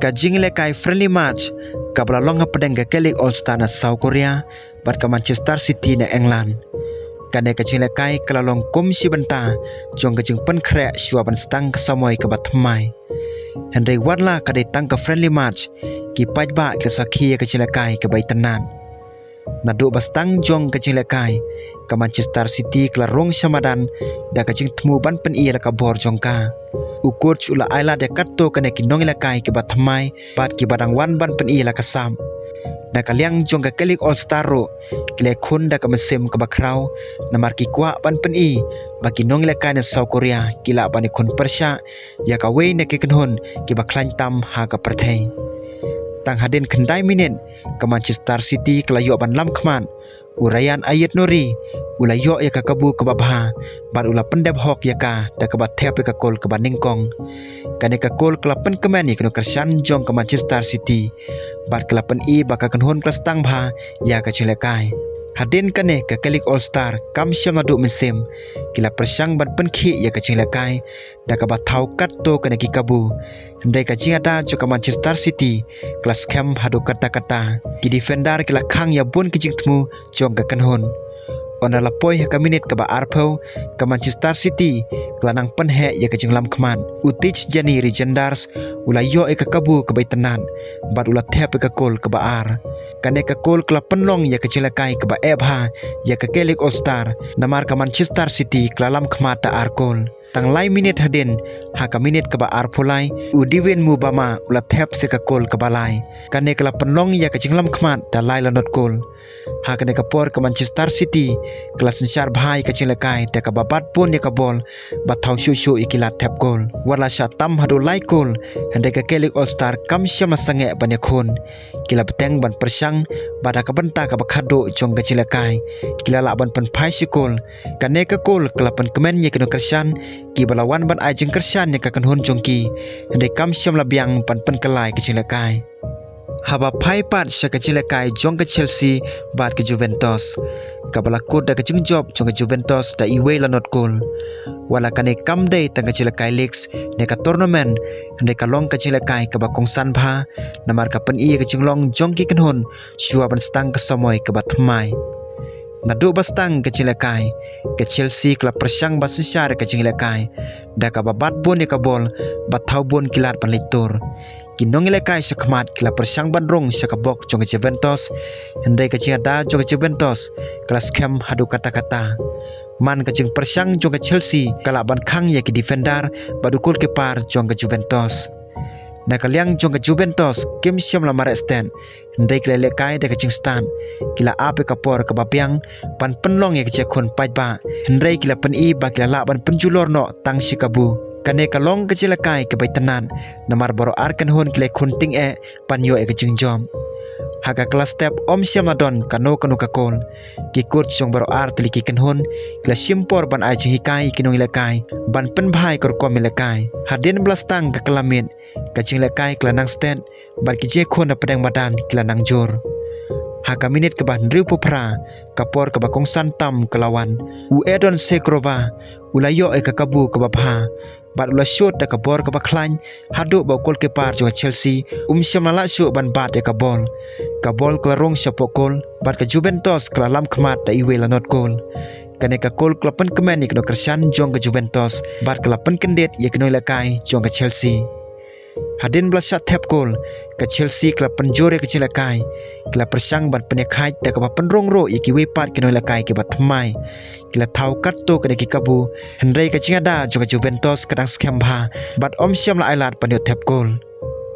Kajing lekai friendly match kabla long pedeng ke Kelly All Star na South Korea bat ke Manchester City na England. Kane kajing lekai kelalong komisi benta jong kajing pen krek syuaban stang kesamoy ke batmai. Henry wadla kadai tang ke friendly match ki pajba ke sakhi kajing lekai ke baitenan. Naduk bastang jong kajing lekai ke Manchester City kelarong syamadan da kajing temu ban pen iya ka bor jongka. Ukur chula aila de katto kane kinong lekai ke batmai bat ki badang wan ban pen iya ka sam. Na kaliang jong ka Kelly All Star ro kile khun da ka mesim ke bakrau na marki kwa ban pen i bagi nong lekai na South Korea kila ban khun persya ya ka wei ne ke kenhon ki baklan tam ha ka perthai. Tang hadin kendai minit ke Manchester City kelayo ban lam khman urayan ayat nuri ulayo ya ka kabu ke babha bar ula pendep hok ya ka da ka bathep ka kol ke baningkong kane ka kol kelapen kemani keno kersan jong ke Manchester City bar kelapen i baka kenhon klas tang bha ya ka chilekai. Hadin kane ke Kelly All Star kam syam aduk mesim kila persang ban penkhi ya ka chilekai da ka bathau kat to kane ki kabu ndai ka jingada jo ka Manchester City kelas kem hadu kata-kata ki defender kila khang ya bun ki jingtmu jong ka kenhon ona lapoi ka minit ka ba arpau ka Manchester City kelanang penhe ya ka jinglam khman utich jani legendars ulayo e ka kabu ka baitenan bat ula thep ka kol ka ba ar kane ka kol kla penlong ya ka chilakai ka ba ebha ya ka Kelly All Star namar ka Manchester City klalam khmata ar kol tang lai minit hadin ha ka minit ka ba ar pulai udiwen mu bama ula thep se ka kol ka balai kane kla penlong ya ka jinglam khmat ta lai lanot kol ha kane ka por ka Manchester City kelas syar bhai ka chilakai ta ka babat pun ya ka bol ba thau shu shu ikila thep kol wala sha tam hadu lai kol hande ka Kelly All Star kam syama sange bane khon kila beteng ban persang bada ka benta ka bakhado jong ka chilakai kila la ban pen phai sikol kane ka kol kala pen kemen ye keno kersan ki balawan ban ai jeng kersan ya ka kanhon jongki hande kam syam labiang pan pen kelai ka chilakai. Haba phai pat sya ka chilakai jong ka Chelsea bat ke Juventus kabala kod da ka jing job jong ka Juventus da iwe lanot kol wala kane kam dei tang ka chilakai leagues ne ka tournament hande ka long ka chilakai ka ba kongsan bha namar ka pen i ka jinglong jong ki kanhon syua ban stang ka samoy ka batmai. Nadu bastang ke chilakai ke Chelsea klub persang basisar ke chilakai da ka babat bon ka bol bathau bon kilat panlitur kinong lekai sakmat klub persang bandrong sakabok jong Juventus hendai ke ciada jong Juventus kelas kem hadu kata-kata man ke jing persang jong Chelsea kala ban khang ya ke defender badukul kepar jong Juventus na kaliang jong Juventus kim syam la mare stand ndai kle lekai de kaching stand kila ape kapor ka bapiang pan penlong ye ke khon pajba ndai kila pen i ba kila la ban penjulor no tang sikabu kane kalong ke chilakai ke baitenan namar boro arkan hon kle khon ting e pan yo e ke jing jom haga kelas step om syamadon kano kanu kakol ki kut jong baro ar teliki kenhon kla simpor ban ai hikai kinong lekai ban pen bhai kor kom lekai hadin blastang ka kelamin kaching lekai klanang stand ban ki je khon na pedang badan klanang jor haka minit ke ban riu popra kapor ke bakong santam kelawan u edon sekrova ulayo e ka kabu ke babha bat ula shot da kabor ka baklan hadu ba gol kepar jo Chelsea syamala shu ban bat e ka bol klarong syapokol bat ka Juventus klalam khmat ta iwe lanot gol kane ka kol klapen kemen ikno kersan jong ka Juventus bat klapen kendet ye kno lekai jong ka Chelsea hadin blasat tap gol ka Chelsea klub penjore ke chilakai kila persang ban penekhai ta ka penrong ro ye ki wepat kno lekai ke batmai kila thau kat to ke ki kabu hendrai ka chingada jo ka Juventus kadang skam bha bat om syam la ailat panyo tap gol